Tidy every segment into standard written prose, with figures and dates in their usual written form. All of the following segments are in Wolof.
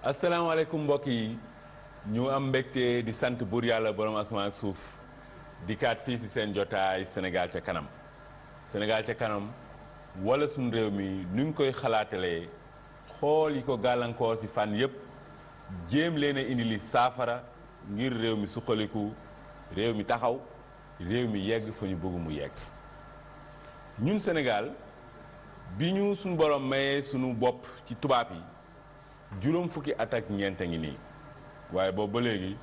asalaamaaleykum mbokk yi ñu am mbégte di sant buur yàlla borom asamaan ak suuf di kaat fii ci seen jotaay Sénégal ca kanam Sénégal ca kanam wala suñu réew mi nuñ koy xalaatalee xool yi ko gàllankoor ci fànn yépp jéem leen a indi li saafara ngir réew mi suqaliku réew mi taxaw réew mi yegg fa ñu bëgg mu yegg ñun Sénégal bi ñu suñu borom mayee suñu bopp ci tubaab yi juróom fukki at ak ñeent a ngi nii waaye boobu ba léegi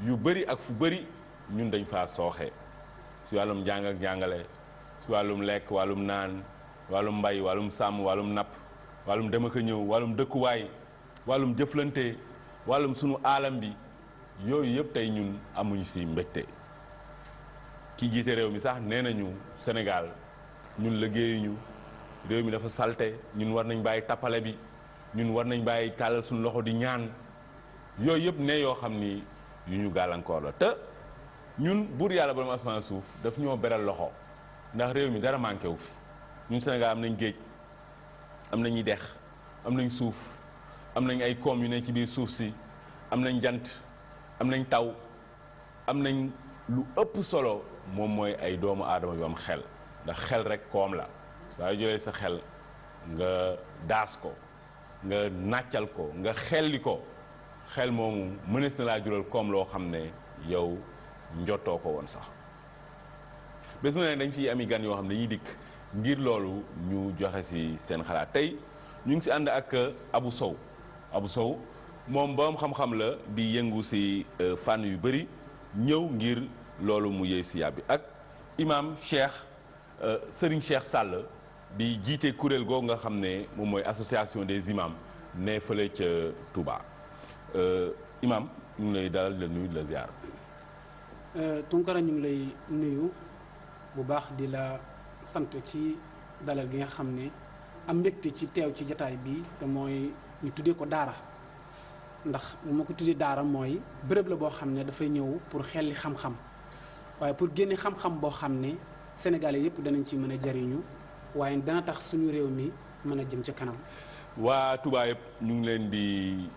yu bëri ak fu bëri ñun dañ faa sooxe si wàllum jàng ak jàngale si wàllum lekk wàllum naan wàllum mbay wàllum sàmm wàllum napp wàllum dem ak a ñëw wàllum dëkkuwaay wàllum jëflante wàllum sunu aalam bi yooyu yëpp tey ñun amuñu si mbégte ki jiite réew mi sax nee nañu Sénégal ñun liggéeyuñu réew mi dafa salte ñun war nañ bàyyi tappale bi ñun war nañ bàyyi tàllal suñu loxo di ñaan yooyu yëpp ne yoo xam ni yu ñu gàllankoor la te ñun buur yàlla borom asamaan suuf daf ñoo beral loxo ndax réew mi dara manqué wu fi ñun Sénégal am nañ géej am nañuy dex am nañ suuf am nañ ay koom yu ne ci biir suuf si am nañ jant am nañ taw am nañ lu ëpp solo moom mooy ay doomu aadama yu am xel ndax xel rek koom la waaye jëlee sa xel nga daas ko nga nàccal ko nga xelli ko xel moomu mënees na laa jural koom loo xam ne yow njotoo ko woon sax bés mu ne dañ ciy ami gan yoo xam ne dañuy dikk ngir loolu ñu joxe ci seen xalaat tey ñu ngi ci ànd ak Abou Sow Abou Sow moom borom xam-xam la di yëngu ci fànn yu bëri ñëw ngir loolu mu yëy ci yàbbi ak imam Cheikh Serigne Cheikh Sall di jiite kuréel googu nga xam ne moom mooy association des imams ne fële ca Touba imam ñu ngi lay dalal la nuyu la ziar. Tunkara ñu ngi lay nuyu bu baax di la sant ci dalal gi nga xam ne am mbégte ci teew ci jataay bi te mooy ñu tuddee ko daara ndax bu ma ko tuddee daara mooy bërëb la boo xam ne dafay ñëw pour xelli xam-xam waaye pour génne xam-xam boo xam ne sénégalais yëpp danañ ci mën a jariñu waaye dana tax suñu réew mi mën a jëm ca kanam. waa Touba yëpp ñu ngi leen di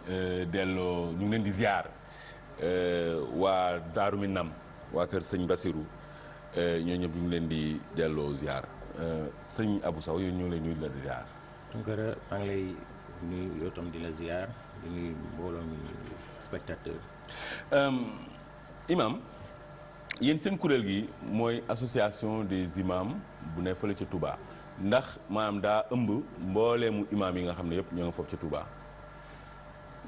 delloo ñu ngi leen di ziar waa Daaru Minam waa kër sëñ Basirou ñoo ñëpp ñu ngi leen di delloo ziar sëñ Abou Sow yooyu ñu ngi lay nuyu la di ziar. Tunkara maa ngi lay nuyu yow tam di la ziar di nuyu mbooloo mi spectateur. imam yéen seen kuréel gi mooy association des imams bu ne fële ca Touba ndax maanaam daa ëmb mbooleemu imam yi nga xam ne yëpp ñoo nga foofu ca Touba.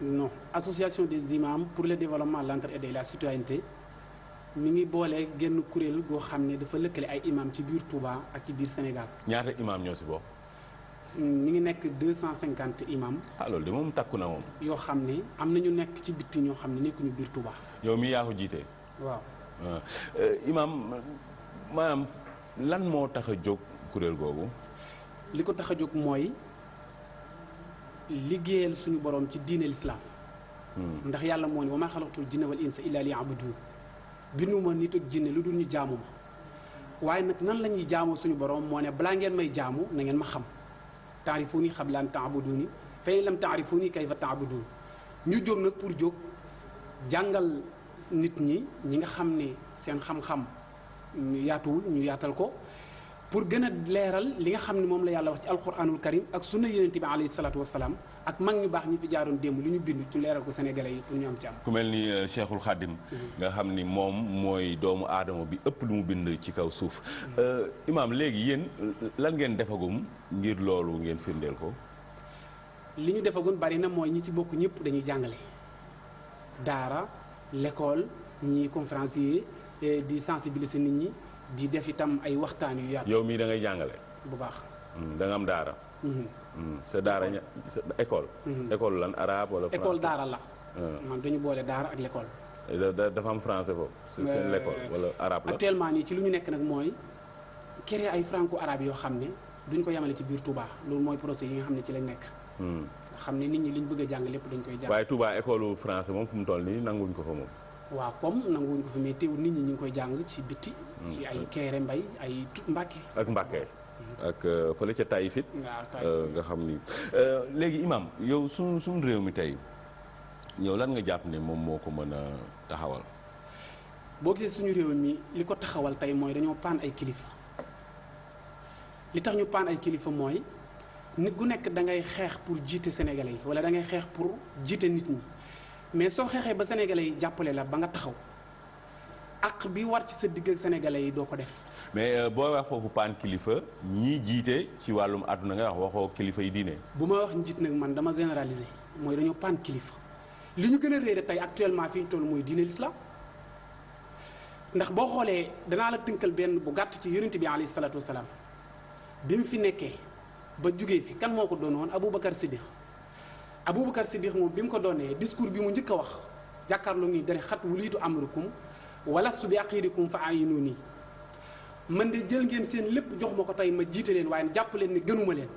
non association des imams pour le développement l'entraide et la citoyenneté mi ngi boole genn kuréel goo xam ne dafa lëkkale ay imam ci biir Touba ak ci biir Sénégal. ñaata imam ñoo si bokk. mi ngi nekk 250 imam. ah loolu de moom takku na moom. yoo xam ne am na ñu nekk ci bitti ñoo xam ne nekkuñu biir Touba. yow mii yaa ko jiite. waaw. imam maanaam lan moo tax a jóg kuréel googu. li ko tax a jóg mooy liggéeyal suñu borom ci diine l'islam. ndax yàlla moo ne wa maa xalaqtul jinna wal insa illa liya'budun binduma nit ak jinne lu dul ñu jaamu ma waaye nag nan la ñuy jaamoo suñu borom moo ne balaa ngeen may jaamu na ngeen ma xam taarifuni qabla an ta'buduni fa in lam taarifuni kayfa ta'budun ñu jóg nag pour jóg jàngal nit ñi nga xam ne seen xam-xam yaatuwul ñu yaatal ko pour gën a leeral li nga xam ne moom la yàlla wax ci alquranul karim ak sunna yonent bi alayhi salaatu wasalaam ak mag ñu baax ñi fi jaaroon démb li ñu bind ci leeral ko sénégalais yi pour ñu am ci am. ku mel ni Cheikhul Khadim nga xam ni moom mooy doomu aadama bi ëpp lu mu bind ci kaw suuf. imaam léegi yéen lan ngeen defagum ngir loolu ngeen firndeel ko. li ñu defagum bari na mooy ñi ci bokk ñëpp dañuy jàngale daara l'école ñi conférencier di sensibiliser nit ñi. di def itam ay waxtaan yu yaatu. yow mii da ngay jàngale. bu baax. da nga am daara. sa daara sa école. école lan arabe wala français. école daara la. man dañu boole daara ak l'école. dafa am français foofu. seen l'école wala arabe la. actuellement nii ci lu ñu nekk nag mooy créer ay franco arabe yoo xam ne duñ ko yemale ci biir Touba loolu mooy procès yi nga xam ne ci lañ nekk. xam ne nit ñi liñ bëgg a jàng lépp dañ koy jàng. waaye Touba école français moom fu mu toll nii nanguñ ko fa moom. waaw comme nanguwuñ ko fi mais teewul nit ñi ñu ngi koy jàng ci bitti. ci ay Kéré Mbay ay Mbàkke. ak Mbàkke ak fële ca Taïf it nga xam ni léegi imam yow suñ réew mi tey yow lan nga jàpp ne moom moo ko mën a taxawal. boo gisee suñu réew mi li ko taxawal tey mooy dañoo paan ay kilifa li tax ñu paan ay kilifa mooy nit gu nekk da ngay xeex pour jiite sénégalais yi wala da ngay xeex pour jiite nit ñi mais soo xeexee ba sénégalais yi jàppale la ba nga taxaw ak bi war ci sa digg ak sénégalais yi doo ko def. mais boo wax foofu paan kilifa ñii jiite ci wàllum àdduna nga wax waxoo kilifa yi diine. bu ma wax njiit nag man dama généraliser mooy dañoo paan kilifa li ñu gën a réere tey actuellement fi ñu toll mooy diine l'islam ndax boo xoolee danaa la tënkal benn bu gàtt ci yonent bi alayhi salaatu wasalaam bi mu fi nekkee ba jugee fi kan moo ko doon woon Aboubacar Siddiq Aboubacar Siddiq moom bi mu ko doonee discours bi mu njëkk a wax jàkkaarloo ngi dane xat wuliitu amrukum walastu bi aqiirikum fa ayinuni man de jël ngeen seen lépp jox ma ko tey ma jiite leen waaye jàpp leen ne gënuma leen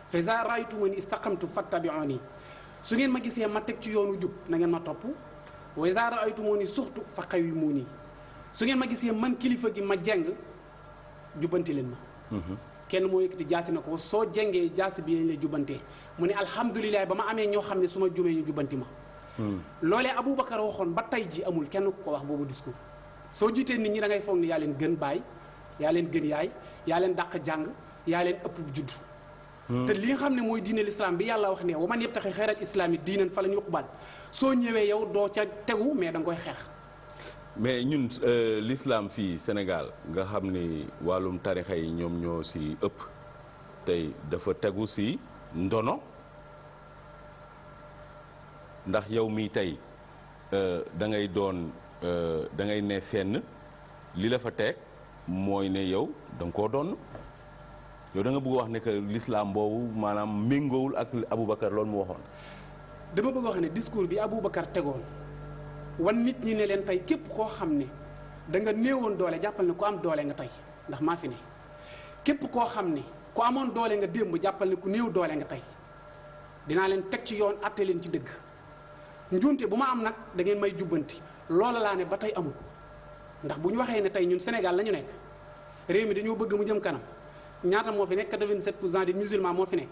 fa iza raaytumuni istaqamtu fattabi'uni su ngeen ma gisee ma teg ci yoonu jub na ngeen ma topp wa iza raaytumuni suxtu fa qawwimuni su ngeen ma gisee man kilifa gi ma jeng jubbanti leen ma. kenn moo yëkkati jaasi na ko soo jengee jaasi bi lañ lay jubbantee mu ne alhamdulilah ba ma amee ñoo xam ne su ma jumee ñu jubbanti ma. loolee Aboubacar waxoon ba tey ji amul kenn ku ko wax boobu discours soo jiitee nit ñi da ngay foog ne yaa leen gën baay yaa leen gën yaay yaa leen dàq jàng yaa leen ëpp judd. te li nga xam ne mooy diine l'islam bi yàlla wax ne wa man yabtaxi xayral islaami diinan falan yuqbal soo ñëwee yow doo ca tegu mais da nga koy xeex. mais ñun l'islam fii Sénégal nga xam ni wàllum tarixa yi ñoom ñoo si ëpp tey dafa tegu si ndono ndax yow mii tey da ngay doon da ngay ne fenn li la fa teg mooy ne yow da nga koo doon yow da nga bëgg wax ne que l'islam boobu maanaam méngoowul ak Aboubacar loolu mu waxoon. dama bëgg wax ne discours bi Aboubacar tegoon. wan nit ñi ne leen tey képp koo xam ne da nga néewoon doole jàppal ne ku am doole nga tey ndax maa fi ne képp koo xam ne ku amoon doole nga démb jàppal ne ku néew doole nga tey dinaa leen teg ci yoon atte leen ci dëgg njuumte bu ma am nag da ngeen may jubbanti loola laa ne ba tey amul ndax bu ñu waxee ne tey ñun Sénégal la ñu nekk réew mi dañoo bëgg mu jëm kanam ñaata moo fi nekk 87% des musulmans moo fi nekk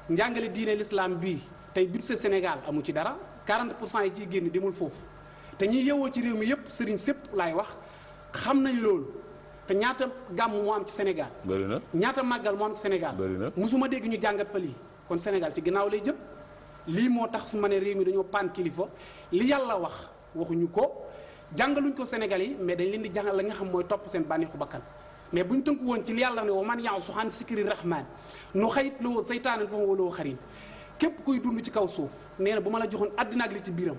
njàngale diine l'islam bii tey budget Sénégal amu ci dara 40% yi ciy génn demul foofu. te ñi yewoo ci réew mi yëpp sëriñ sépp laay wax xam nañ loolu te ñaata gàmm moo am ci Sénégal. bëri na ñaata màggal moo am ci Sénégal. bëri na musuma dégg ñu jàngat fa lii kon Sénégal ci ginnaaw lay jëm lii moo tax su ma ne réew mi dañoo paan kilifa li yàlla wax waxuñu ko jàngaluñ ko Sénégal yi mais dañ leen di jàngal la nga xam mooy topp seen bànneexu bakkan mais buñ tënku woon ci li yàlla ne wa man ya'shu an zikri rahman nu xayit loo seytaanan fa huwa lahu qarin képp kuy dund ci kaw suuf nee na bu ma la joxoon àddina ak li ci biiram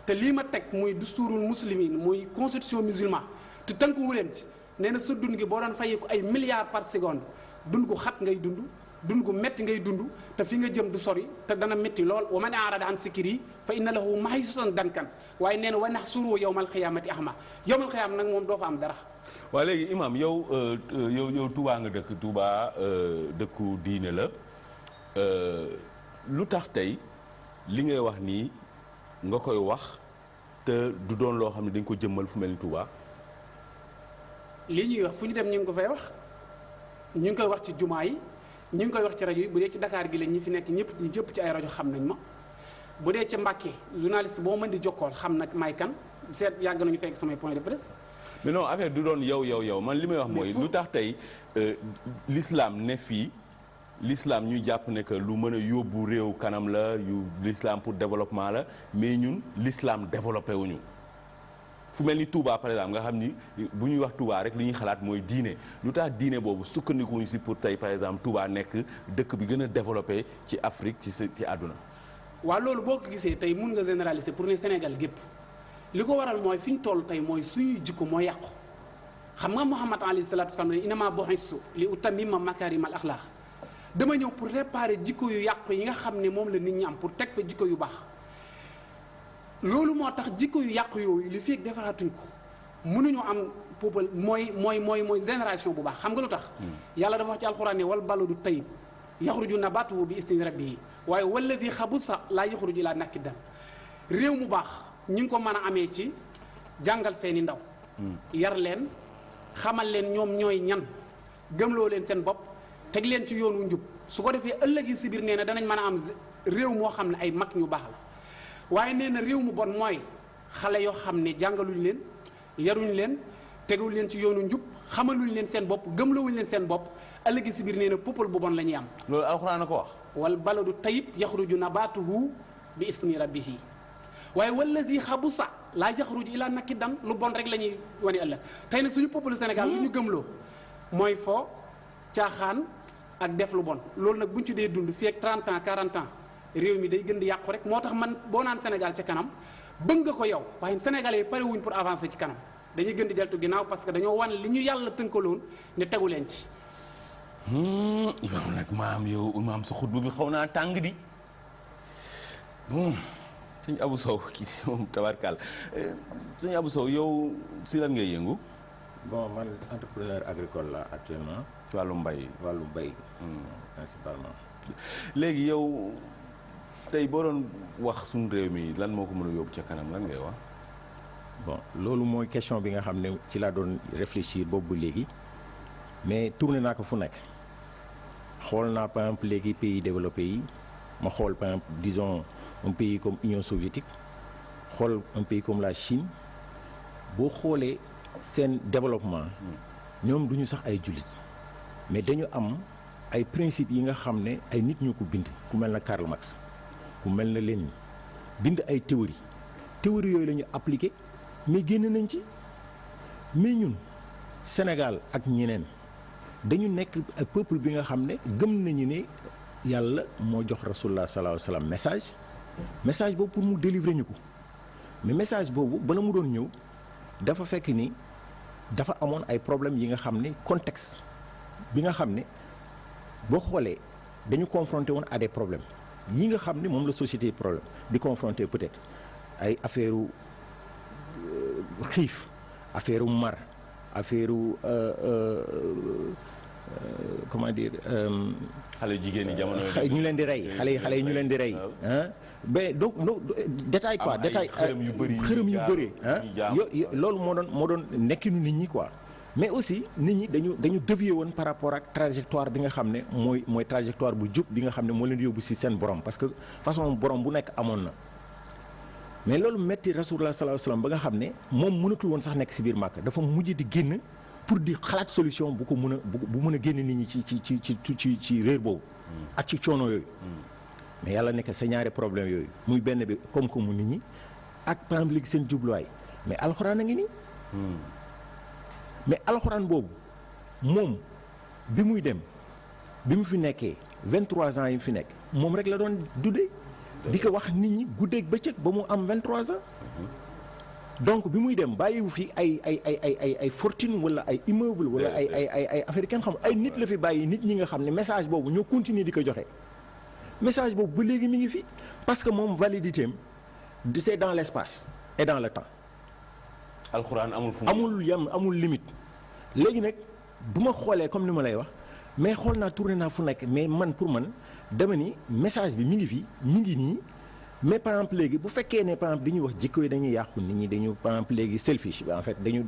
te lii ma teg muy dusturul muslimin muy constitution musulman te tënkuwu leen ci nee na sa dund gi boo doon fayee ko ay milliards par seconde dund gu xat ngay dund gu metti ngay dund te fi nga jëm du sori te dana métti lool wa man arada an sikri fa inna lahu mahisatan dankan waaye nee na wa nahsuru yawmal xiyaamati ahma yawmal xiyaam nag moom doo fa am dara. waaw léegi imam yow Touba nga dëkk Touba dëkku diine la lu tax tey li ngay wax nii nga koy wax te du doon loo xam ne dañ ko jëmmal fu mel ni Touba. lii ñuy wax fu ñu dem ñu ngi ko fay wax ñu ngi koy wax ci jumaa yi ñu ngi koy wax ci rajo yi bu dee ci Dakar gi la ñi fi nekk ñëpp ñu jëpp ci ay rajo xam nañ ma bu dee ci Mbàkke journaliste boo mën di jokkool xam nag may kan seet yàgg nañu fekk samay point de presse. mais non affaire du doon yow man li may wax mooy lu tax tey l'islam ne fii l'islam ñuy jàpp ne que lu mën a yóbbu réew kanam la yu l'islam pour développement la mais ñun l'islam développé wuñu fu mel ni Touba par exemple nga xam ni bu ñuy wax Touba rek li ñuy xalaat mooy diine lu tax diine boobu sukkandikuñu si pour tey par exemple Touba nekk dëkk bi gën a développé ci Afrique ci àdduna. waaw loolu boo ko gisee tey mun nga généraliser pour ne Sénégal gépp li ko waral mooy fi ñu toll tey mooy suñuy jikko moo yàqu xam nga Muhammad alayhi salaatu wa salaam innamaa bu'istu li utammima makaarimal axlaaq dama ñëw pour réparer jikko yu yàqu yi nga xam ne moom la nit ñi am pour teg fa jikko yu baax loolu moo tax jikko yu yàqu yooyu li fekk defaraatuñ ko mënuñu am peuple mooy génération bu baax xam nga lu tax. yàlla dafa wax ci alxuraan ne wal baladu tayyib yaxruju nabaatuhu bi izni rabbihi waaye wallazi xabusa laa yaxruju illaa nakkidan réew mu baax ñi ngi ko mën a amee ci jàngal seeni ndaw. yar leen xamal leen ñoom ñooy ñan gëmloo leen seen bopp teg leen ci yoonu njub su ko defee ëllëg yi si biir nee na danañ mën a am réew moo xam ne ay mag ñu baax la waaye nee na réew mu bon mooy xale yoo xam ne jàngaluñ leen yaruñ leen teguñ leen ci yoonu njub xamaluñ leen seen bopp gëmlawuñ leen seen bopp ëllëgi si biir nee na peuple bu bon la ñuy am. loolu alxuraan a ko wax. wal baladu tayyib yaxruju nabaatuhu bi ismi rabbihi waaye wallazi xabusa laa yaxruju ila nakidan lu bon rek la ñuy wane ëllëg tey nag suñu peuple Sénégal lu ñu gëmloo mooy fo caaxaan ak def lu bon loolu nag buñ ci dee dund fii ak 30 ans 40 ans réew mi day gën di yàqu rek moo tax man boo naan Sénégal ca kanam bëgg nga ko yow waaye sénégalais yi pare wuñ pour avancer ci kanam dañuy gën di deltu ginnaaw parce que dañoo wan li ñu yàlla tënkaloon ne tegu leen ci. imaam nag maam yow imaam sa xutba bi xaw naa tàng di bon sëñ Abou Sow kii moom tabarkàlla sëñ Abou Sow yow si lan ngay yëngu. bon man entrepreneur agricole la actuellement. si wàllu mbay. wàllu mbay. principalement. léegi yow tey boo doon wax suñu réew mi lan moo ko mën a yóbbu ca kanam lan ngay wax. bon loolu mooy question bi nga xam ne ci laa doon réfléchir boobu ba léegi mais tourné naa ko fu nekk xool naa par exemple léegi pays développés yi ma xool par exemple disons un pays comme Union soviétique xool un pays comme la Chine boo xoolee seen développement ñoom duñu sax ay jullit mais dañu am ay principes yi nga xam ne ay nit ñu ko bind ku mel na Karl Marx ku mel na Lénine bind ay théorie yooyu la ñu appliqué mais génn nañ ci mais ñun Sénégal ak ñeneen dañu nekk ay peuple bi nga xam ne gëm nañu ne yàlla moo jox rasulullah sallallahu alayhi wa sallam message boobu pour mu délivrer ñu ko mais message boobu bala mu doon ñëw dafa fekk ni dafa amoon ay problèmes yi nga xam ne contexte bi nga xam ne boo xoolee dañu confronté woon à des problèmes yi nga xam ne moom la société problème di confronté peut-être ay affaire xiif affaire mar affaire comment dire. xale jigéen ñi jamono ñu leen di rey xale yi ñu leen di rey ah mais donc détail quoi détail xërëm yu bëri ah loolu moo doon nekkinu nit ñi quoi mais aussi nit ñi dañu dévier woon par rapport ak trajectoire bi nga xam ne mooy trajectoire bu jub bi nga xam ne moo leen yóbbu ci seen borom parce que façon borom bu nekk amoon na mais loolu metti rasulullah sallallahu alayhi wasallam ba nga xam ne moom mënatul woon sax nekk ci biir Màkka dafa mujj di génn pour di xalaat solution bu ko mën a bu mën a génn nit ñi ci réer boobu ak ci coono yooyu mais yàlla nekk sa ñaari problème yooyu muy benn bi koom-koomu nit ñi ak par exemple seen jubluwaay mais alxuraan a ngi nii mais alxuraan boobu moom bi muy dem bi mu fi nekkee 23 ans yi mu fi nekk moom rek la doon dundee di ko wax nit ñi guddeeg bëccëg ba mu am 23 ans donc bi muy dem bàyyiwu fi ay fortune wala ay immeuble wala ay affaire kenn xam ay nit la fi bàyyi nit ñi nga xam ne message boobu ñoo continuer di ko joxe message boobu ba léegi mi ngi fi parce que moom validité am c'est dans l'espace et dans le temps. alxuraan amul limite léegi nag bu ma xoolee comme ni ma lay wax mais xool naa tourné naa fu nekk mais man pour man dama ni message bi mi ngi fi mi ngi nii. mais par exemple léegi bu fekkee ne par exemple dañuy wax jikko yi dañuy yàqu nit ñi dañu par exemple léegi selfish en fait dañu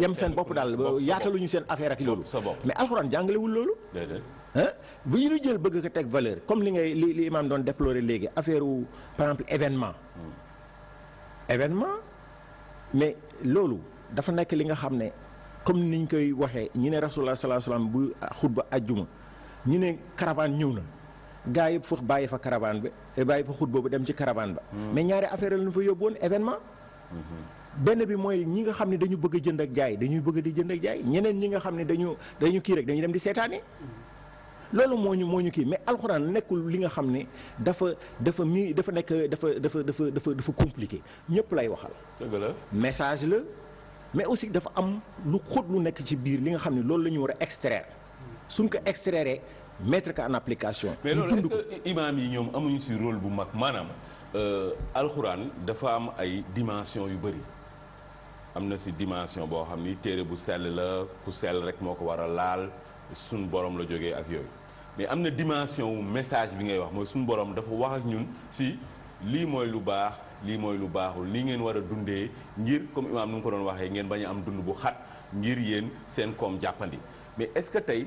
yem seen bopp daal yaataluñu seen affaire ak loolu mais alxuraan jàngalewul loolu ah bu ñu jël bëgg ko teg valeur comme li imaam doon déplorer léegi affaire par exemple événement mais loolu dafa nekk li nga xam ne comme ni ñu koy waxee ñu ne rasulullah sallallahu alayhi wasallam bu xutba ajjuma ñu ne caravane ñëw na gaa yëpp foofu bàyyi fa caravane bi bàyyi fa xutba ba dem ci caravane ba mais ñaari affaire la ñu fa yóbbu woon événement benn bi mooy ñi nga xam ne dañu bëgg a jënd ak jaay dañuy bëgg di jënd ak jaay ñeneen ñi nga xam ne dañu kii rek dañuy dem di seetaani loolu moo ñu kii mais alxuraan nekkul li nga xam ne dafa compliqué ñëpp lay waxal message la mais aussi dafa am lu xóot lu nekk ci biir li nga xam ne loolu la ñu war a extraire suñ ko extraire mettre ko en application. mais loolu est-ce que imaam yi ñoom amuñu ci rôle bu mag maanaam alxuraan dafa am ay dimension yu bëri am na ci dimension boo xam ni téere bu sell la ku sell rek moo ko war a laal suñ borom la jógee ak yooyu mais am na dimension wu message bi ngay wax mooy suñ borom dafa wax ak ñun ci lii mooy lu baax lii mooy lu baaxul lii ngeen war a dundee ngir comme imaam nu mu ko doon waxee ngeen bañ a am dund bu xat ngir yéen seen koom jàppandi mais est-ce que tey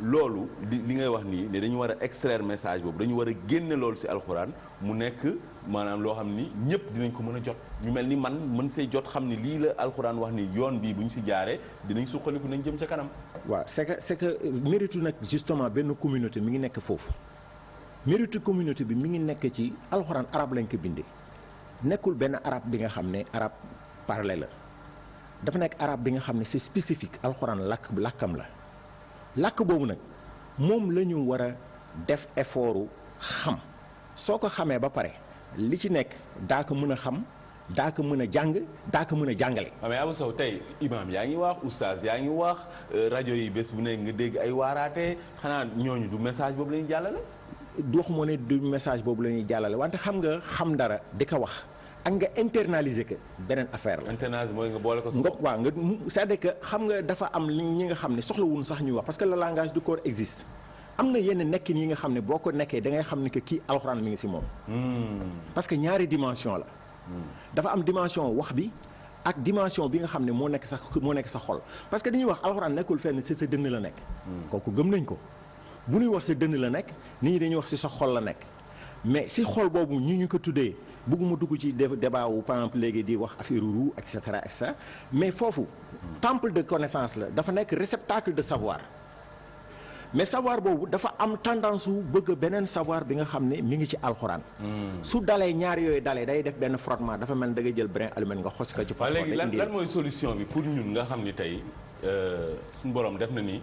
loolu li ngay wax nii ne dañu war a extraire message boobu dañu war a génne loolu ci alxuraan mu nekk maanaam loo xam ni ñëpp dinañ ko mën a jot ñu mel ni man mën say jot xam ni lii la alxuraan wax ni yoon bii bu ñu ci jaaree dinañ suqaliku nañ jëm ca kanam. waaw c'est que méritu nag justement benn communauté mi ngi nekk foofu méritu communauté bi mi ngi nekk ci alxuraan arab lañ ko bindee nekkul benn arab bi nga xam ne arab parlé la dafa nekk arab bi nga xam ne c'est spécifique alxuraan làkkam la. làkk boobu nag moom la ñu war a def effort xam soo ko xamee ba pare li ci nekk daa ko mën a xam daa ko mën a jàng daa ko mën a jàngale. mais Abou Sow tey imam yaa ngi wax oustaz yaa ngi wax rajo yi bés bu nekk nga dégg ay waaraate xanaa ñooñu du message boobu la ñuy jàllale. du wax moo ne du message boobu la ñuy jàllale wante xam nga xam dara di ko wax ak nga internaliser ko beneen affaire la. internaliser mooy nga boole ko sa bopp. waaw nga c'est-à-dire que xam nga dafa am ñi nga xam ne soxlawuñu sax ñuy wax parce que le langage du corps existe am na yenn nekkin yi nga xam ne boo ko nekkee da ngay xam ne que kii alxuraan mi ngi ci moom. parce que ñaari dimension la. dafa am dimension wax bi ak dimension bi nga xam ne moo nekk sa xol parce que dañuy wax alxuraan nekkul fenn ci sa dënn la nekk. kooku gëm nañ ko bu ñuy wax sa dënn la nekk nit ñi dañuy wax ci sa xol la nekk mais ci xol boobu ñu ko tuddee. bëgguma dugg ci débat wu par exemple léegi di wax affaire roue et cetera mais foofu temple de connaissance la dafa nekk réceptacle de savoir mais savoir boobu dafa am tendance wu bëgg beneen savoir bi nga xam ne mi ngi ci alxuraan. su dalee ñaar yooyu dalee day def benn frottement dafa mel da ngay jël brin allumette nga xos ko ci foofu. léegi lan mooy solution bi pour ñun nga xam ni tey suñu borom def na ni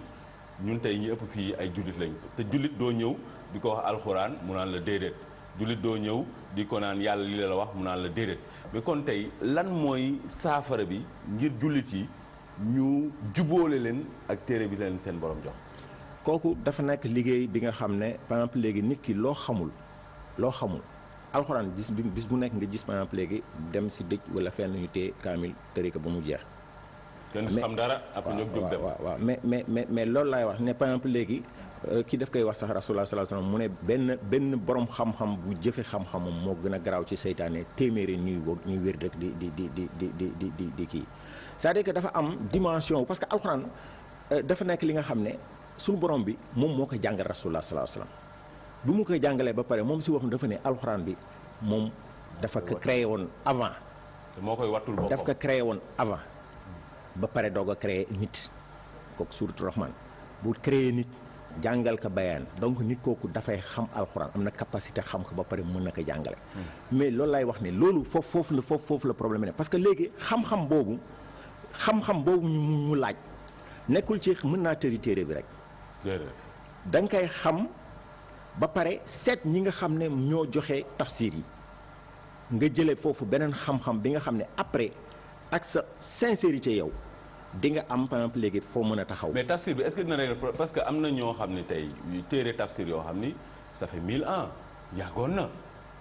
ñun tey ñi ëpp fii ay jullit lañ te jullit doo ñëw di ko wax alxuraan mu naan la déedéet. jullit doo ñëw di ko naan yàlla li la wax mu naan la déedéet mais kon tey lan mooy saafara bi ngir jullit yi ñu jubóole leen ak téere bi leen seen borom jox. kooku dafa nekk liggéey bi nga xam ne par exemple léegi nit ki loo xamul alxuraan bis bu nekk nga gis par exemple léegi dem si dëj wala fenn ñu téye kaamil tëri ko ba mu jeex. kenn du xam dara après ñoo jóg dem waaw mais loolu laay wax ne par exemple léegi. kii daf koy wax sax rasulullah sallallahu alayhi wasallam mu ne benn borom xam-xam bu jëfe xam-xamam moo gën a garaaw ci seytaane téeméeri ñuy wér rek di kii c'est-à-dire que dafa am dimension parce que alxuraan dafa nekk li nga xam ne suñu borom bi moom moo ko jàngal rasulullah sallallahu alayhi wasallam bi mu koy jàngalee ba pare moom si waxam dafa ne alxuraan bi moom dafa ko créé woon avant moo koy wattul boppam daf ko créé woon avant ba pare doog a créé nit kooku suuratu Rahman bu créé nit jàngal ko bayaan donc nit kooku dafay xam alxuraan am na capacité xam ko ba pare mën na ko jàngale. mais loolu lay wax ne loolu foofu la problème ne parce que léegi xam-xam boobu mu laaj nekkul ci mën naa tëri téere bi rek. da nga koy xam ba pare seet ñi nga xam ne ñoo joxe tafsir yi nga jëlee foofu beneen xam-xam bi nga xam ne après ak sa sincérité yow. di nga am par exemple léegi foo mën a taxaw. mais tafsir bi est-ce que dina régler parce que am na ñoo xam ne tey téere tafsir yoo xam ni ça fait 1000 ans yàggoon na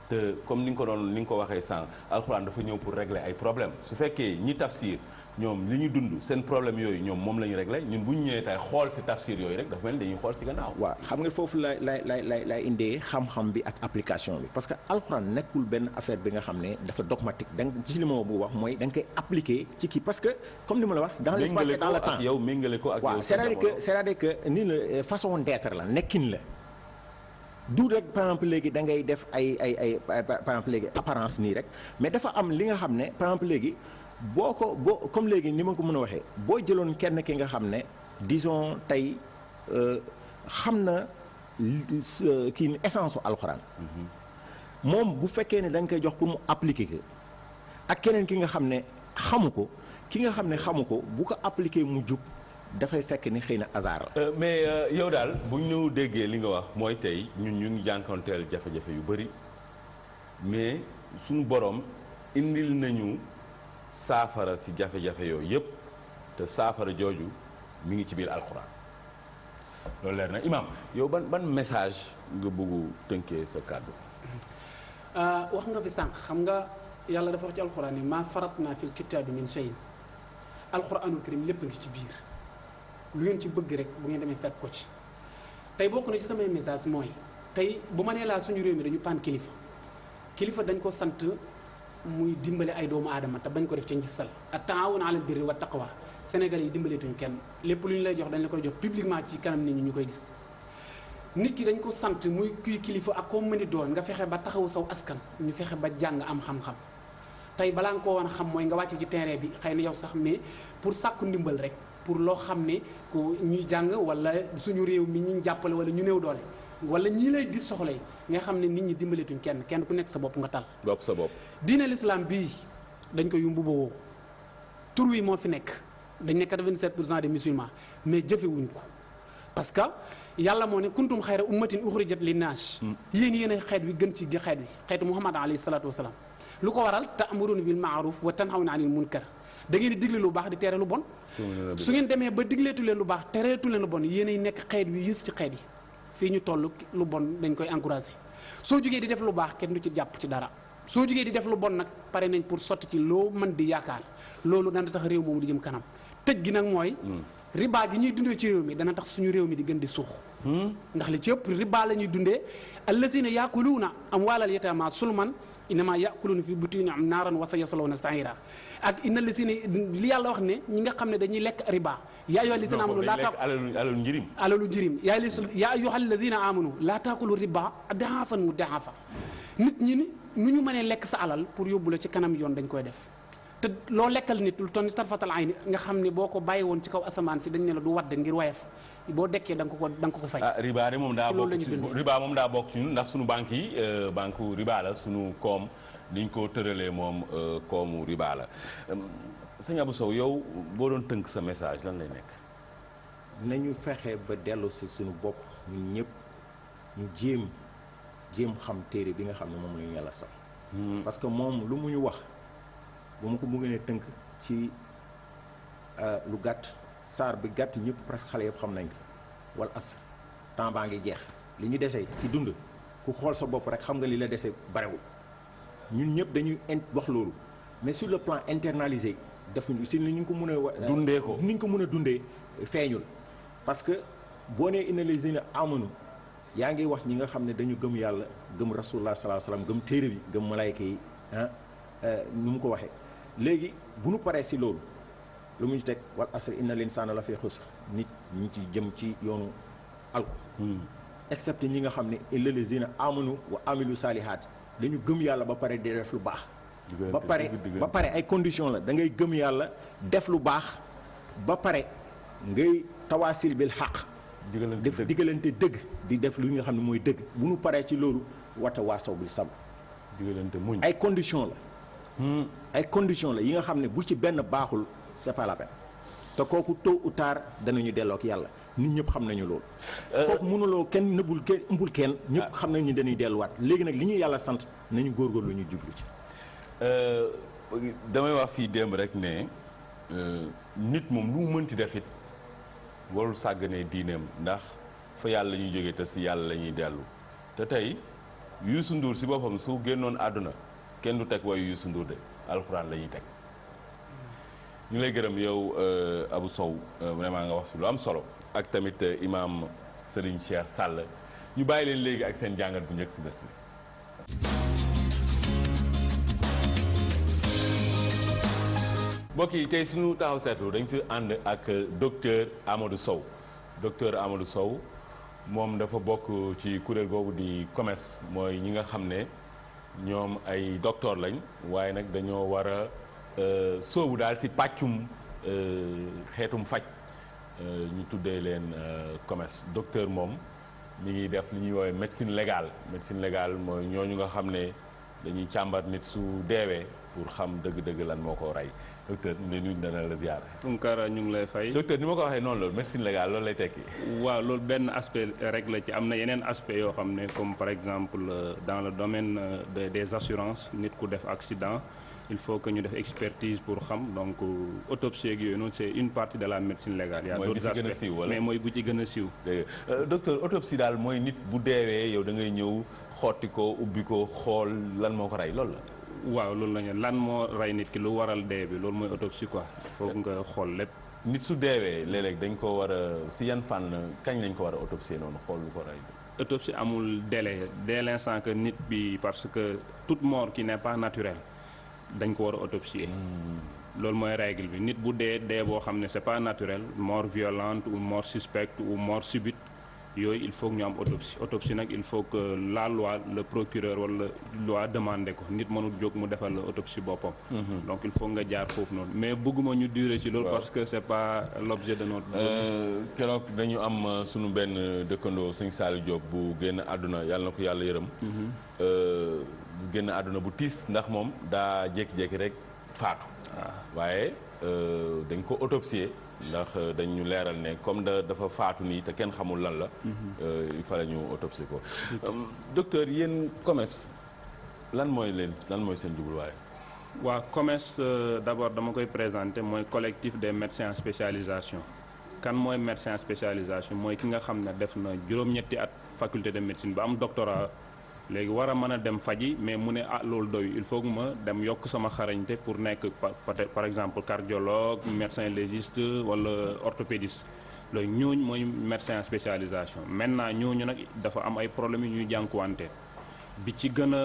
te comme ni nga ko waxee sànq alxuraan dafa ñëw pour régler ay problèmes su fekkee ñi tafsir ñoom li ñu dund seen problème yooyu ñoom moom la ñu réglé ñun bu ñu ñëwee tey xool si tafsir yooyu rek dafa mel ni dañuy xool si gannaaw. waaw xam nga foofu lay indee xam-xam bi ak application bi parce que alxuraan nekkul benn affaire bi nga xam ne dafa dogmatique da nga ci li ma bu wax mooy da nga koy appliquer ci kii parce que comme ni ma la wax. dans l'espace et dans le temps yow méngale ko ak yow. waaw c'est-à-dire que ni la façon d'être la nekkin la. du rek par exemple léegi da ngay def ay par exemple léegi apparence nii rek mais dafa am li nga xam ne par exemple léegi. boo comme léegi ni ma ko mën a waxee boo jëloon kenn ki nga xam ne disons tey xam na kii essence su alxuraan moom bu fekkee ne da nga koy jox pour mu appliquer ko ak keneen ki nga xam ne xamu ko ki nga xam ne xamu ko bu ko appliquer mu jub dafay fekk ni xëy na hasard la. mais yow daal bu ñu déggee li nga wax mooy tey ñun ñu ngi jànkoonteel jafe-jafe yu bëri mais suñu borom indil nañu. saafara si jafe-jafe yooyu yëpp te saafara jooju mi ngi ci biir alxuraan loolu leer na imam yow ban message nga bëggu tënkee sa kàddu. wax nga fi sànq xam nga yàlla dafa wax ci alxuraan ni maa faratna fil kitaabi min shay'in alxuraanul karim lépp ngi ci biir lu ngeen ci bëgg rek bu ngeen demee fekk ko ci. tey bokk na ci samay message mooy tey bu ma nee laa suñu réew mi dañu paan kilifa dañ ko sant. muy dimbale ay doomu aadama te bañ ko def ci njissal at-taawun alal birri wa taqwa Sénégalais yi dimbaleetuñ kenn lépp lu ñu lay jox dañ la koy jox publiquement ci kanam nit ñi ñu koy gis nit ki dañ ko sant muy kuy kilifa ak koo mëni doon nga fexe ba taxawu saw askan ñu fexe ba jàng am xam-xam tey balaa nga koo war a xam mooy nga wàcc ci terrain bi xëy na yow sax mais pour sàkku ndimbal rek pour loo xam ne ku ñuy jàng wala suñu réew mi ñu jàppale wala ñu néew doole wala ñii lay di soxla yi nga xam ne nit ñi dimbaleetuñ kenn ku nekk sa bopp nga tal bopp sa bopp diine l'islam bii dañ ko yumbu boo tur wi moo fi nekk dañ ne 87% des musulmans mais jëfewuñ ko parce que yàlla moo ne kuntum xayra ummatin uxrijat linnaas yéen xeet wi gën ci xeet wi xeetu muhammad alayhi salaatu wasalaam lu ko waral ta'muruna bil ma'ruf wa tanhawna anil munkar da ngeen di digle lu baax di tere lu bon su ngeen demee ba digleetu leen lu baax tereetu leen lu bon yéenay nekk xeet wi yës ci xeet yi fii ñu toll lu bon dañ koy encouragé soo jógee di def lu baax kenn du ci jàpp ci dara soo jógee di def lu bon nag pare nañ pour sotti ci loo mën di yaakaar loolu dana tax réew moomu di jëm kanam tëj gi nag mooy riba gi ñuy dundee ci réew mi dana tax suñu réew mi di gën di suux ndax li ci ëpp riba la ñuy dundee allazina yaakuluuna amwaalal yataama sulman innama yaakuluuna fi butunihim naaran wa sayaslawna saira ak inna allazina li yàlla wax ne ñi nga xam ne dañuy lekk riba yaa ayyuha allazina amanu laa taakulu alalu njirim yaa ayyuha allazina amanu laa taakulu riba daafan mu daafa nit ñi ni nu ñu mënee lekk sa alal pour yóbbu la ci kanam yoon dañ koy def te loo lekkal nit lu toll ni tarfatal ayni nga xam ne boo ko bàyyi woon ci kaw asamaan si dañ ne la du wadd ngir wayef boo dekkee da nga ko fay. riba de moom daa bokk ci riba moom daa bokk ci ñun ndax suñu banque yi banque riba la suñu koom niñ ko tëralee moom koomu riba la sëñ Abou Sow yow boo doon tënk sa message lan lay nekk. nañu fexe ba dellu si suñu bopp ñun ñëpp ñu jéem xam téere bi nga xam ne moom la ñu yàlla sax. parce que moom lu mu ñu wax bu ma ko bëggee tënk ci lu gàtt saar bi gàtt ñëpp presque xale yëpp xam nañ ko wal as temps baa ngi jeex li ñu dese ci dund ku xool sa bopp rek xam nga li la dese barewul ñun ñëpp dañuy wax loolu mais sur le plan internalisé defuñu si ni ñu ko mën a. dundee ko ni ñu ko mën a dundee feeñul parce que boo nee inna lazina amanu yaa ngi wax ñi nga xam ne dañu gëm yàlla gëm rasulullah sallallahu alayhi wasallam gëm téere bi gëm malayka yi nu mu ko waxee léegi bu nu paree si loolu lu mu ñu teg wal asri inna linsaana la fi xusr nit ñi ci jëm ci yoonu alku excepté ñi nga xam ne illa lazina amanu wa amilu salihaat dañu gëm yàlla ba pare di def lu baax ba pare ay condition la da ngay gëm yàlla def lu baax ba pare ngay tawaasil bil xaq def digalante dëgg di def lu nga xam ne mooy dëgg bu nu paree ci loolu wata waasaw bil sabr digalante muñ ay condition la ay condition la yi nga xam ne bu ci benn baaxul c'est pas la peine te kooku tôt ou tard danañu delloo ak yàlla nit ñëpp xam nañu loolu kooku mënuloo kenn nëbbul kenn ëmbul kenn ñëpp xam nañu dañuy delluwaat léegi nag li ñu yàlla sant nañu góorgóorlu ñu jublu ci damay wax fii démb rek ne nit moom lu mu mënti def it warul sàgganee diineem ndax fa yàlla ñuy jógee te si yàlla la ñuy dellu te tey Youssou Ndour si boppam su génnoon àdduna kenn du teg wayu Youssou Ndour de alxuraan la ñuy teg ñu lay gërëm yow Abou Sow vraiment nga wax fi lu am solo ak tamit imam Serigne Cheikh Sall ñu bàyyi leen léegi ak seen jàngat bu njëkk si bés bi. mbokk yi tey suñu taxaw seetlu dañ si ànd ak docteur Amadou Sow moom dafa bokk ci kuréel googu di COMES mooy ñi nga xam ne ñoom ay docteur lañ waaye nag dañoo war a sóobu daal si pàccum xeetum faj ñu tuddee leen COMES docteur moom mi ngi def li ñuy woowee médecine légale mooy ñooñu nga xam ne dañuy càmbar nit su deewee pour xam dëgg-dëgg lan moo ko rey docteur ñu ngi lay nuyu dana la ziar. Tunkara ñu ngi lay fay. docteur ni ma ko waxee noonu loolu médecine légale loolu lay tekki. waaw loolu benn aspect rek la ci am na yeneen aspect yoo xam ne comme par exemple dans le domaine des assurances nit ku def accident il faut que ñu def expertise pour xam donc autopsie ak yooyu noonu c'est une partie de la médecine légale. y a d'autres aspects mais mooy bu ci gën a siiw. docteur autopsie daal mooy nit bu deewee yow da ngay ñëw xotti ko ubbi ko xool lan moo ko rey loolu la. waaw loolu la ñu lan moo rey nit ki lu waral dee bi loolu mooy autopsie quoi foog nga xool lépp. nit su deewee léeg-léeg dañ ko war a si yan fànn kañ lañ ko war a autopsier noonu xool lu ko rey. autopsie amul délai dès l'instant que nit bi parce que toute mort qui n'est pas naturelle dañ ko war a autopsier. loolu mooy règle bi nit bu dee boo xam ne c'est pas naturel mort violente ou mort suspecte ou mort subite yooyu il faut que ñu am autopsie nag il faut que la loi le procureur wala loi demandé ko nit mënul jóg mu defal la autopsie boppam. donc il faut nga jaar foofu noonu mais bëgguma ñu durer ci loolu. parce que c'est pas l'objet de notre. keroog dañu am sunu benn dëkkandoo sëñ Saliou Diop bu génn àdduna yàlla na ko yàlla yërëm. bu génn àdduna bu tiis ndax moom daa jékki-jékki rek faatu. waaye dañ ko autopsier. ndax dañu leeral ne comme dafa faatu nii te kenn xamul lan la. il fallait ñu autopsie ko. docteur yéen COMES lan mooy seen jubluwaay. waaw COMES d'abord dama koy présenter mooy collectif des médecins en spécialisation. kan mooy médecin en spécialisation mooy ki nga xam ne def na juróom-ñetti at faculté de médecine ba am doctorat. léegi war a mën a dem faji mais mu ne loolu doy il faut que ma dem yokk sama xarañte pour nekk par exemple cardiologue médecin légiste wala orthopédiste loolu ñooñu mooy médecin en spécialisation maintenant ñooñu nag dafa am ay problèmes yu ñuy jànkuwante bi ci gën a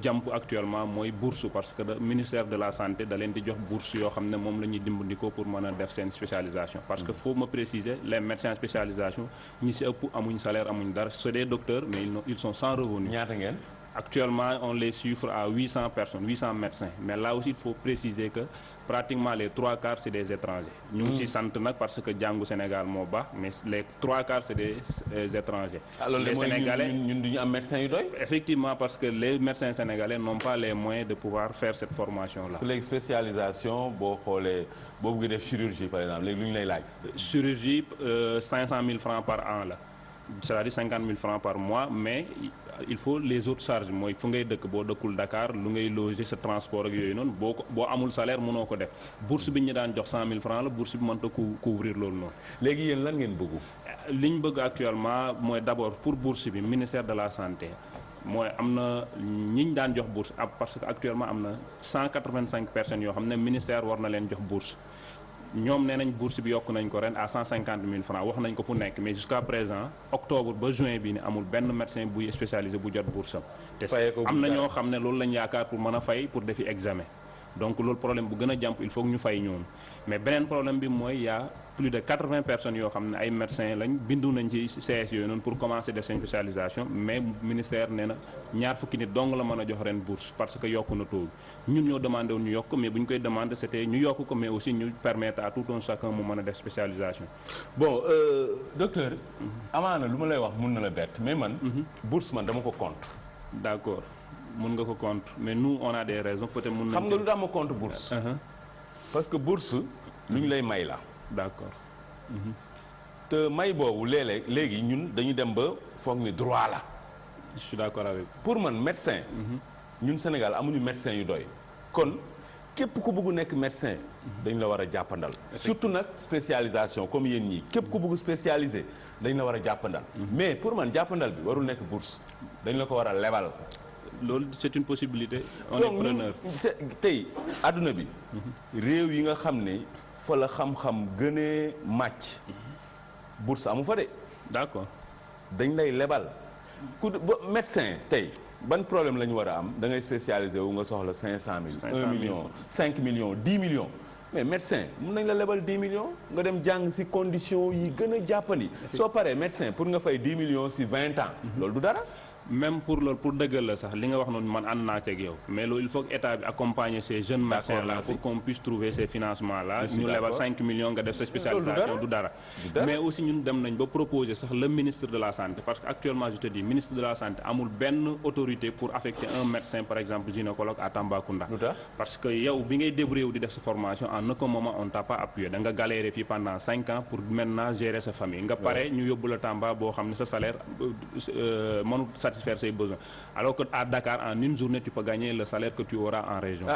jàmp actuellement mooy bourse parce que ministère de la santé da leen di jox bourse yoo xam ne moom la ñuy dimbandikoo pour mën a def seen spécialisation parce que faut ma préciser les médecins en spécialisation ñi si ëpp amuñ salaire amuñ dara c'est des docteurs mais ils sont sans revenu. ñaata ngeen. Actuellement, on les chiffre à 800 personnes, 800 médecins. Mais là aussi, il faut préciser que pratiquement les 3/4, c'est des étrangers. Nous sommes centres parce que Django Sénégal est bas, mais les 3/4, c'est des étrangers. Alors, les Sénégalais, nous avons médecins. Effectivement, parce que les médecins sénégalais n'ont pas les moyens de pouvoir faire cette formation-là. Les spécialisations, beaucoup de chirurgie, par exemple, les chirurgie, 500 000 francs par an. C'est-à-dire 50 000 francs par mois, mais il faut les autres charges mooy fu ngay dëkk boo dëkkul Dakar lu ngay loger sa transport ak yooyu noonu boo amul salaire mënoo ko def bourse bi ñu daan jox 100 000 francs la bourse bi mënta couvrir loolu noonu. léegi yéen lan ngeen bëggu. li ñu bëgg actuellement mooy d'abord pour bourse bi ministère de la santé mooy am na ñi ñu daan jox bourse parce que actuellement am na 185 personnes yoo xam ne ministère war na leen jox bourse. ñoom nee nañ bourse bi yokk nañ ko ren à 150 000 francs wax nañ ko fu nekk mais jusqu'à présent octobre ba juin bi ni amul benn médecin buy spécialisé bu jot bourse am te am na ñoo xam ne loolu lañ yaakaar pour mën a fay pour defi examen donc loolu problème bu gën a jàmp il faut que ñu fay ñoom mais beneen problème bi mooy y a plus de 80 personnes yoo xam ne ay médecins lañ bindu nañ ci CS yooyu noonu pour commencer def seen spécialisation mais ministère nee na ñaar fukki nit dong la mën a jox ren bourse parce que yokku na taux ñun ñoo demandé woon ñu yokk mais bu ñu koy demandé c'était ñu yokk ko mais aussi ñu permettre à tout un chacun mu mën a def spécialisation. bon docteur. amaana lu ma lay wax mun na la bett mais man. bourse man dama ko contre. d'accord mun nga ko contre mais nous on a des raisons peut-être mun nañ. xam nga lu tax ma contre bourse. parce que bourse lu ñu lay may la. d'accord. te may boobu léegi ñun dañu dem ba foog ni droit la. je suis d'accord avec. pour man médecin. ñun Sénégal amuñu médecin yu doy. kon képp ku bëgg nekk médecin. dañ la war a jàppandal. surtout nag spécialisation comme yéen ñii képp ku bëgg spécialisé dañ la war a jàppandal. mais pour man jàppandal bi warul nekk bourse dañ la ko war a lebal. loolu c'est une possibilité. on est preneur. tey adduna bi. réew yi nga xam ne. fa la xam-xam gënee màcc bourse amu fa de. d'accord dañ lay lebal ku médecin tey ban problème la ñu war a am da ngay spécialisé wu nga soxla 500 000. 1 million 5 millions 10 millions mais médecin mun nañ la lebal 10 millions nga dem jàng ci condition yi gën a jàppandi. soo paree médecin pour nga fay 10 millions ci 20 ans. loolu du dara. même pour loolu pour dëggal la sax li nga wax noonu man ànd naa ci ak yow mais loolu il faut que état bi accompagner ces jeunes médecins là pour qu'on puisse trouver ces financements là ñu lebal 5 millions nga def sa spécialisation du dara mais aussi ñun dem nañ ba proposer sax le ministre de la santé parce que actuellement je te dis ministre de la santé amul benn autorité pour affecter un médecin par exemple gynécologue à Tambacounda parce que yow bi ngay débrouiller di def sa formation en aucun moment on t'a pas appuyé da nga galéré fii pendant 5 ans pour maintenant gérer sa famille nga pare ñu yóbbu la Tamba boo xam ne sa salaire mënul faire ses besoins alors que à Dakar en une journée tu peux gagner le salaire que tu auras en région.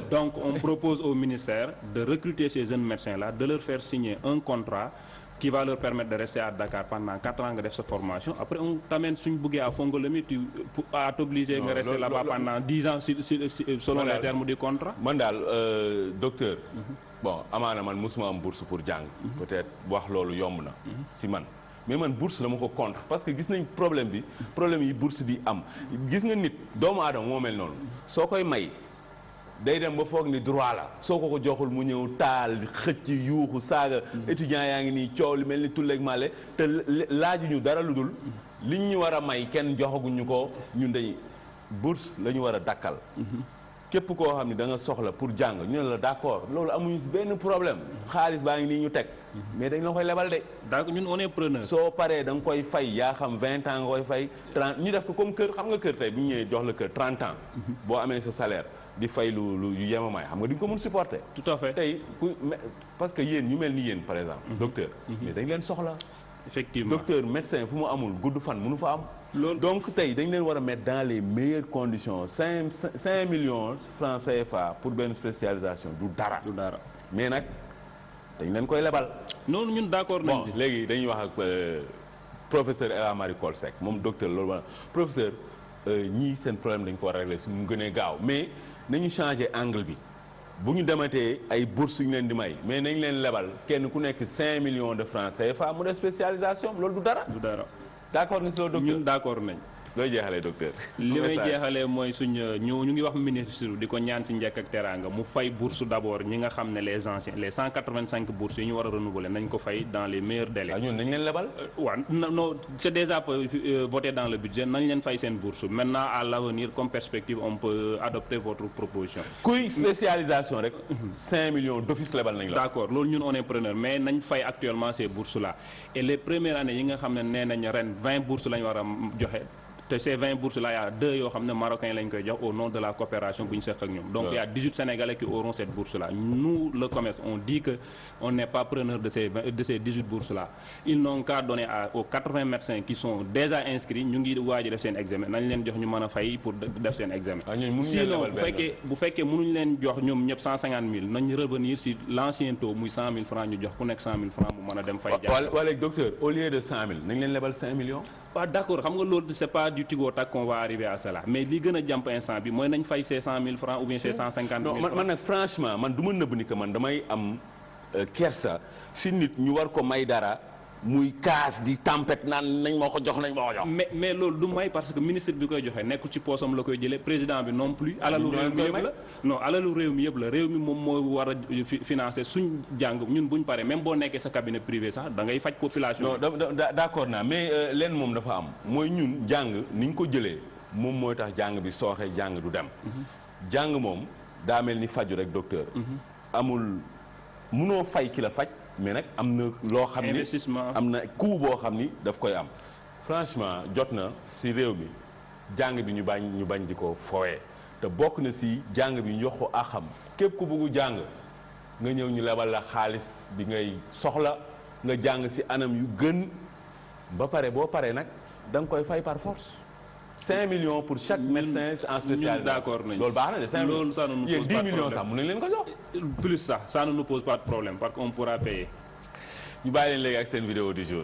Donc on propose au ministère de recruter ces jeunes médecins là de leur faire signer un contrat qui va leur permettre de rester à Dakar pendant 4 ans nga def sa formation après on t'amène suñu buggee à Fongolemi tu à t'obliger nga rester là-bas pendant 10 ans selon les termes du contrat. man daal docteur. bon amaana man mosuma am bourse pour jàng. peut-être wax loolu yomb na. si man. mais man bourse dama ko contre parce que gis nañ problème yi bourse di am gis nga nit doomu aadama moo mel noonu soo koy may day dem ba foog ni droit la soo ko joxul mu ñëw taal xëcc yuuxu saaga étudiants yaa ngi nii coow li mel ni tulleeg male te laajuñu dara lu dul liñ ñu war a may kenn joxaguñu ko ñun dañuy bourse la ñu war a dakkal képp koo xam ne da nga soxla pour jàng ñu ne la d'accord loolu amuñu benn problème xaalis baa ngi nii ñu teg mais dañ la koy lebal de. d'accord ñun on est preneur. soo paree da nga koy fay yaa xam 20 ans nga koy fay 30 ñu def ko comme kër xam nga kër tey bu ñu ñëwee jox la kër 30 ans. boo amee sa salaire di fay lu yemamaay xam nga di nga ko mën supporter. tout à fait tey parce que yéen ñu mel ni yéen par exemple. docteur mais dañ leen soxla. effectivement docteur médecin fu mu amul gudd fan mënu fa am. loolu donc tey dañ leen war a mettre dans les meilleures conditions 5 millions francs CFA pour benn spécialisation du dara. du dara mais nag dañ leen koy lebal. noonu ñun d'accord nañ bon léegi dañuy wax ak professeur El Hadj Coll Seck moom docteur loolu wala professeur ñii seen problème dañ ko war a régler su mu gënee gaaw mais nañu changer angle bi. bu ñu dematee ay bourses yu ñu leen di may mais nañ leen lebal kenn ku nekk 5 millions de francs CFA mu def spécialisation loolu du dara. du dara d'accord nga si loolu docteur ñun d'accord nañ. looy jeexalee docteur. li may jeexalee mooy ñu ngi wax ministre di ko ñaan ci njëkk ak teraanga mu fay bourse d'abord ñi nga xam ne les anciens les 185 bourses yi ñu war a renouveler nañ ko fay dans les meilleurs délais. waaw ñun nañ leen lebal. waaw non c'est déjà voté dans le budget nañ leen fay seen bourse maintenant à l'avenir comme perspective on peut adopter votre proposition. kuy spécialisation rek. 5 millions d'office lebal nañ la. d'accord loolu ñun on est preneur mais nañ fay actuellement ces bourses là et les premières années yi nga xam ne nee nañ ren 20 bourses lañ war a joxe. te ces 20 bourses là y a 2 yoo xam ne marocains lañ koy jox au nom de la coopération bu ñu seq ak ñoom. donc il y a 18 Sénégalais qui auront cette bourse là nous le commerce on dit que on n'est pas preneur de ces 18 bourses là ils n'ont qu'à donner aux 80 médecins qui sont déjà inscrits ñu ngi waaj a def seen examen nañ leen jox ñu mën a fay pour def seen examen. sinon bu fekkee mënuñ leen jox ñoom ñëpp 150 000 nañ revenir sur l'ancien taux muy 100 000 francs ñu jox ku nekk 100 000 francs mu mën a dem fay. wala docteur au lieu de 100 000 nañ leen lebal 5 millions. waaw d'accord xam nga loolu c'est pas du tigo tak qu'on va arriver à cela mais li gën a jàmp instant bi mooy nañ fay ces 100 000 francs ou bien ces 150 000 francs. man nag franchement man du ma nëbb ni que man damay am kersa si nit ñu war ko may dara muy kaas di tempête naan nañ ma ko jox nañ ma ko jox. mais loolu du may parce que ministre bi koy joxe nekkul ci poosam la koy jëlee président bi non plus. alalu réew mi yëpp la non alalu réew mi yëpp la réew mi moom moo war a financer suñ jàng ñun buñ paree même boo nekkee sa cabinet privé sax da ngay faj population. non d'accord naa mais leen moom dafa am mooy ñun jàng ni ñu ko jëlee moom mooy tax jàng bi sooxee jàng du dem. jàng moom daa mel ni faju rek docteur. amul munoo fay ki la faj. mais nag am na loo xam ni investissement am na coût boo xam ni daf koy am franchement jot na si réew mi jàng bi ñu bañ di ko fowee te bokk na si jàng bi ñu jox ko axam képp ku bëggu jàng nga ñëw ñu lebal la xaalis bi ngay soxla nga jàng si anam yu gën ba pare boo paree nag da nga koy fay par force 5 millions pour chaque médecin en spécialisation. d'accord nañu loolu baax na de 5 millions loolu ça ne nous pose pas de problème 10 millions sax mën nañ leen ko jox. plus sax ça ne nous pose pas de problème parce qu'on pourra payer. ñu bàyyi leen léegi ak seen vidéo du jour.